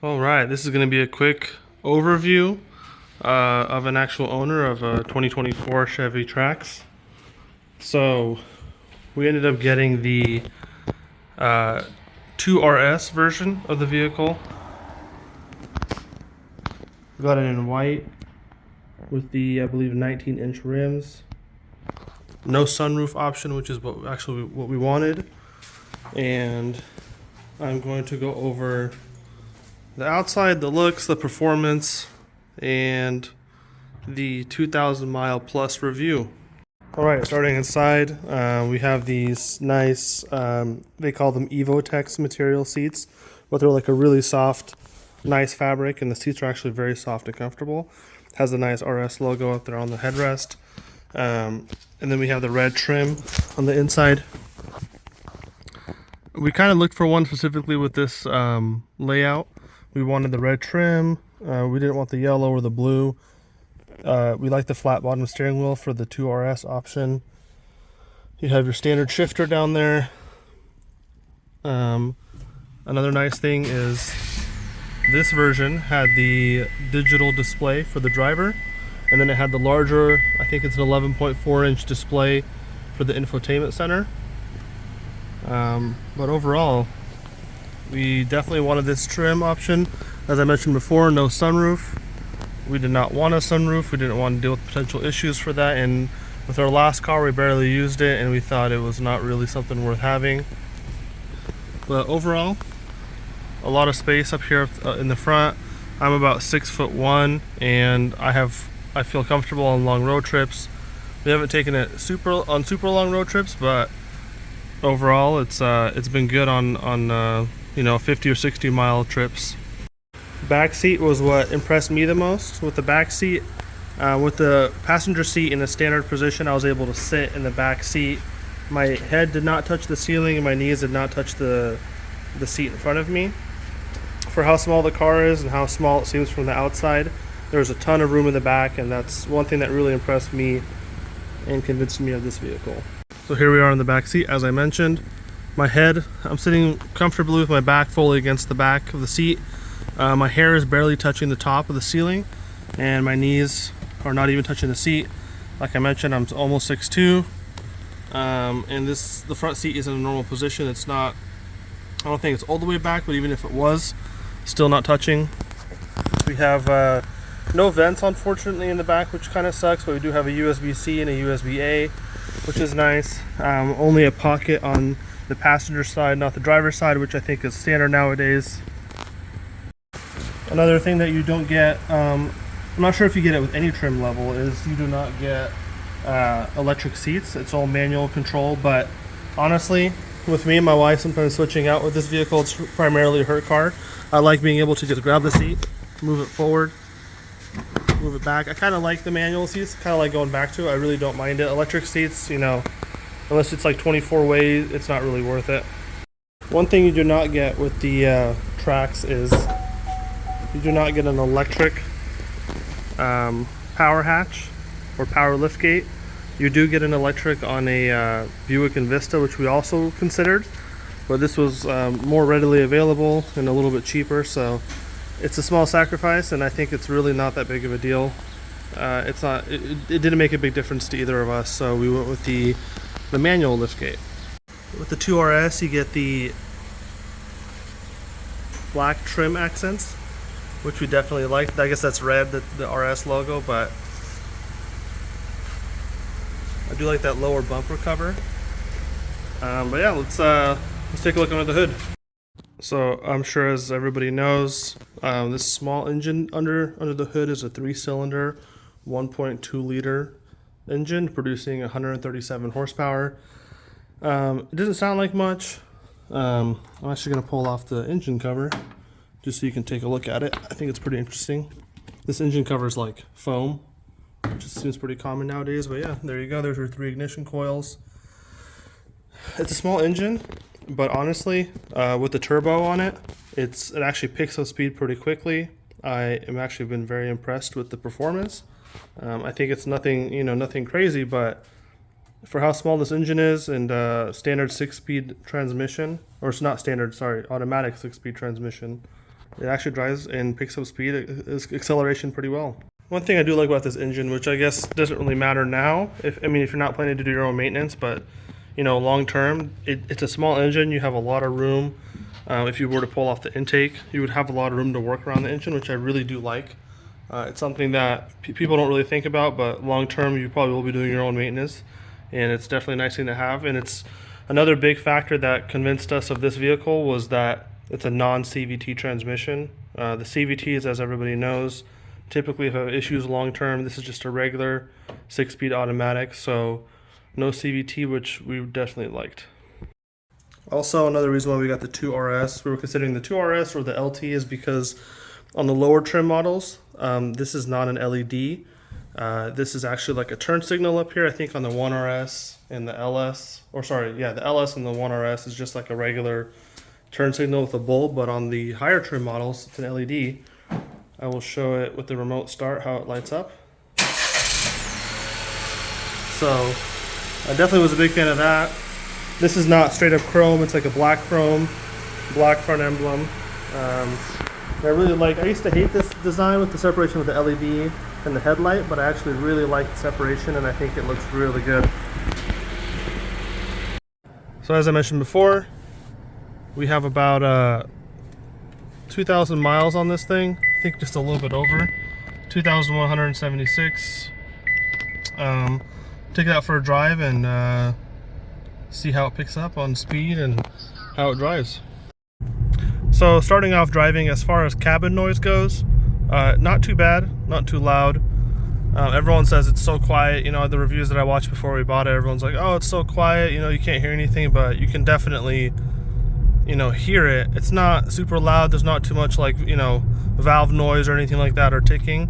All right, this is going to be a quick overview of an actual owner of a 2024 Chevy Trax. So we ended up getting the 2RS version of the vehicle. Got it in white with the, I believe, 19-inch rims. No sunroof option, which is what we wanted. And I'm going to go over the outside, the looks, the performance, and the 2,000 mile plus review. All right, starting inside, we have these nice, they call them Evotex material seats, but they're like a really soft, nice fabric, and the seats are actually very soft and comfortable. It has a nice RS logo up there on the headrest. And then we have the red trim on the inside. We kind of looked for one specifically with this layout. We wanted the red trim. We didn't want the yellow or the blue. We like the flat bottom steering wheel for the 2RS option. You have your standard shifter down there. Another nice thing is this version had the digital display for the driver, and then it had the larger, I think it's an 11.4 inch display for the infotainment center. But overall, we definitely wanted this trim option. As I mentioned before, no sunroof. We did not want a sunroof. We didn't want to deal with potential issues for that, and with our last car we barely used it, and we thought it was not really something worth having. But overall, a lot of space up here in the front. I'm about 6'1", and I feel comfortable on long road trips. We haven't taken it super long road trips, but overall it's been good on 50 or 60 mile trips. Back seat was what impressed me the most. With the back seat, with the passenger seat in a standard position, I was able to sit in the back seat. My head did not touch the ceiling and my knees did not touch the seat in front of me. For how small the car is and how small it seems from the outside, there's a ton of room in the back, and that's one thing that really impressed me and convinced me of this vehicle. So here we are in the back seat. As I mentioned, I'm sitting comfortably with my back fully against the back of the seat. My hair is barely touching the top of the ceiling, and my knees are not even touching the seat. Like I mentioned, I'm almost 6'2", and the front seat is in a normal position. It's not, I don't think it's all the way back, but even if it was, still not touching. We have no vents, unfortunately, in the back, which kind of sucks, but we do have a USB-C and a USB-A, which is nice. Only a pocket on the passenger side, not the driver's side, which I think is standard nowadays. Another thing that you don't get, I'm not sure if you get it with any trim level, is you do not get electric seats. It's all manual control, but honestly, with me and my wife sometimes switching out with this vehicle, it's primarily her car. I like being able to just grab the seat, move it forward, move it back. I kind of like the manual seats, kind of like going back to it. I really don't mind it. Electric seats, unless it's like 24 ways, it's not really worth it. One thing you do not get with the Trax is you do not get an electric power hatch or power liftgate. You do get an electric on a Buick and Vista, which we also considered, but this was more readily available and a little bit cheaper, so it's a small sacrifice, and I think it's really not that big of a deal. It didn't make a big difference to either of us, so we went with the manual liftgate. With the 2RS, you get the black trim accents, which we definitely liked. I guess that's red, the RS logo, but I do like that lower bumper cover. But yeah, let's take a look under the hood. So I'm sure, as everybody knows, this small engine under the hood is a 3-cylinder, 1.2 liter engine producing 137 horsepower. It doesn't sound like much. I'm actually going to pull off the engine cover just so you can take a look at it. I think it's pretty interesting. This engine cover is like foam, which seems pretty common nowadays, but yeah, there you go. There's your 3 ignition coils. It's a small engine, but honestly, with the turbo on it, it actually picks up speed pretty quickly. I am actually been very impressed with the performance. I think it's nothing crazy, but for how small this engine is, and standard 6-speed transmission, or it's not standard, sorry, automatic 6-speed transmission, it actually drives and picks up speed, acceleration pretty well. One thing I do like about this engine, which I guess doesn't really matter now, if you're not planning to do your own maintenance, but long term, it's a small engine. You have a lot of room. If you were to pull off the intake, you would have a lot of room to work around the engine, which I really do like. It's something that people don't really think about, but long term, you probably will be doing your own maintenance, and it's definitely a nice thing to have. And it's another big factor that convinced us of this vehicle was that it's a non-CVT transmission. The CVTs, as everybody knows, typically have issues long term. This is just a regular 6-speed automatic, so no CVT, which we definitely liked. Also, another reason why we got the 2RS, we were considering the 2RS or the LT, is because on the lower trim models, this is not an LED. This is actually like a turn signal up here. I think on the 1RS and the LS, the LS and the 1RS is just like a regular turn signal with a bulb, but on the higher trim models, it's an LED. I will show it with the remote start how it lights up. So I definitely was a big fan of that. This is not straight up chrome, it's like a black chrome, black front emblem. I used to hate this design with the separation with the LED and the headlight, but I actually really like the separation and I think it looks really good. So as I mentioned before, we have about 2,000 miles on this thing. I think just a little bit over 2,176. Take it out for a drive and see how it picks up on speed and how it drives. So starting off driving, as far as cabin noise goes, not too bad, not too loud. Everyone says it's so quiet. The reviews that I watched before we bought it, everyone's like, oh, it's so quiet, you can't hear anything, but you can definitely hear it. It's not super loud. There's not too much like valve noise or anything like that or ticking,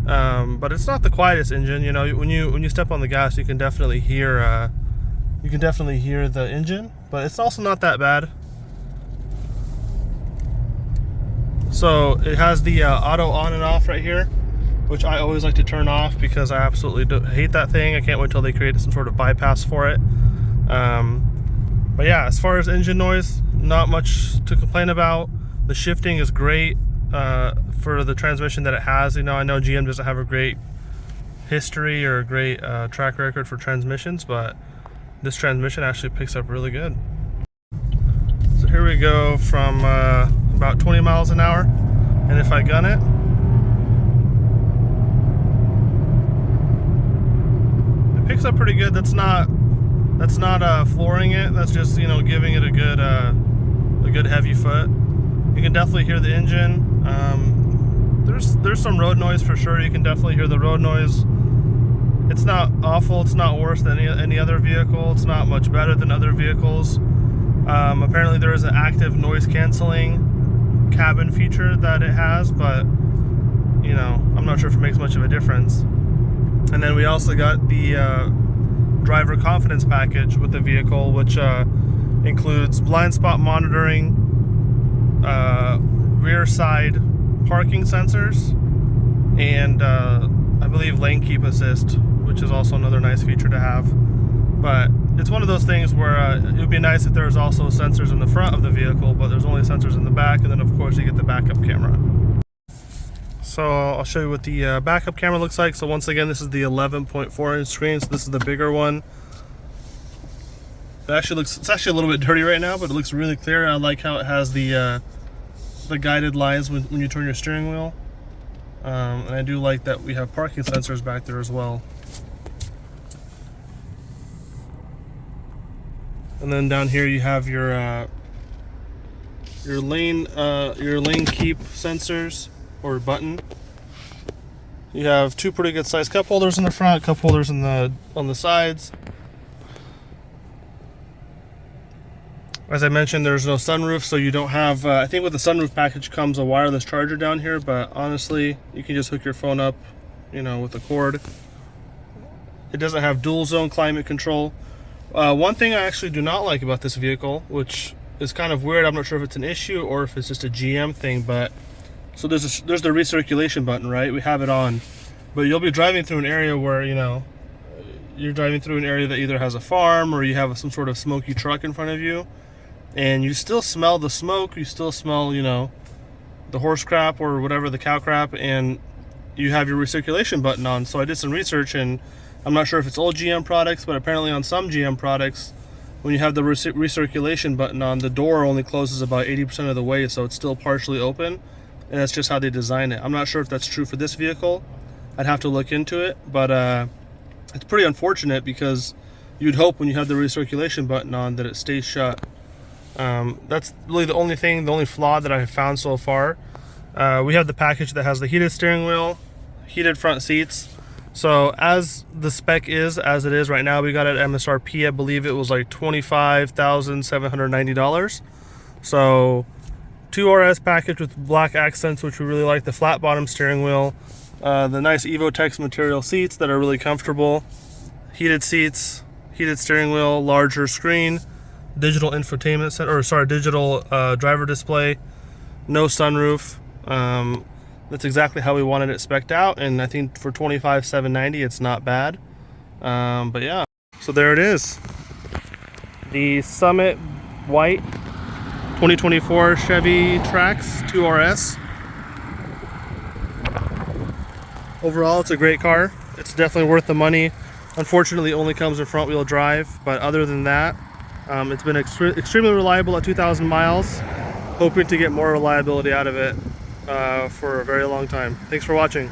but it's not the quietest engine. When you step on the gas, you can definitely hear the engine, but it's also not that bad. So it has the auto on and off right here, which I always like to turn off because I absolutely hate that thing. I can't wait till they create some sort of bypass for it. But yeah, as far as engine noise, not much to complain about. The shifting is great for the transmission that it has. I know GM doesn't have a great history or a great track record for transmissions, but this transmission actually picks up really good. So here we go from about 20 miles an hour, and if I gun it, it picks up pretty good. That's not flooring it. That's just giving it a good heavy foot. You can definitely hear the engine. There's some road noise for sure. You can definitely hear the road noise. It's not awful. It's not worse than any other vehicle. It's not much better than other vehicles. Apparently there is an active noise canceling cabin feature that it has, but I'm not sure if it makes much of a difference. And then we also got the driver confidence package with the vehicle, which includes blind spot monitoring, rear side parking sensors, and I believe lane keep assist, which is also another nice feature to have. But it's one of those things where it would be nice if there was also sensors in the front of the vehicle, but there's only sensors in the back, and then of course you get the backup camera. So I'll show you what the backup camera looks like. So once again, this is the 11.4 inch screen, so this is the bigger one. It's actually a little bit dirty right now, but it looks really clear. I like how it has the guided lines when you turn your steering wheel. And I do like that we have parking sensors back there as well. And then down here you have your lane keep sensors or button. You have two pretty good sized cup holders in the front, cup holders on the sides. As I mentioned, there's no sunroof, so you don't have, I think with the sunroof package comes a wireless charger down here, but honestly, you can just hook your phone up, with a cord. It doesn't have dual zone climate control. One thing I actually do not like about this vehicle, which is kind of weird, I'm not sure if it's an issue or if it's just a GM thing, but so there's the recirculation button, right? We have it on, but you'll be driving through an area where, you're driving through an area that either has a farm or you have some sort of smoky truck in front of you, and you still smell the smoke, you still smell, horse crap or whatever, the cow crap, and you have your recirculation button on. So I did some research, and I'm not sure if it's old GM products, but apparently on some GM products, when you have the recirculation button on, the door only closes about 80% of the way, so it's still partially open, and that's just how they design it. I'm not sure if that's true for this vehicle. I'd have to look into it, but it's pretty unfortunate because you'd hope when you have the recirculation button on that it stays shut. That's really the only flaw that I have found so far. We have the package that has the heated steering wheel, heated front seats. So as the spec is, as it is right now, we got it at MSRP, I believe it was like $25,790. So 2RS package with black accents, which we really like, the flat bottom steering wheel, the nice Evotex material seats that are really comfortable, heated seats, heated steering wheel, larger screen, digital infotainment center, or sorry, digital driver display, no sunroof. That's exactly how we wanted it spec'd out, and I think for $25,790 it's not bad. But yeah, so there it is, the Summit White 2024 Chevy Trax 2RS. Overall, it's a great car. It's definitely worth the money. Unfortunately, it only comes in front wheel drive, but other than that, it's been extremely reliable at 2,000 miles. Hoping to get more reliability out of it for a very long time. Thanks for watching.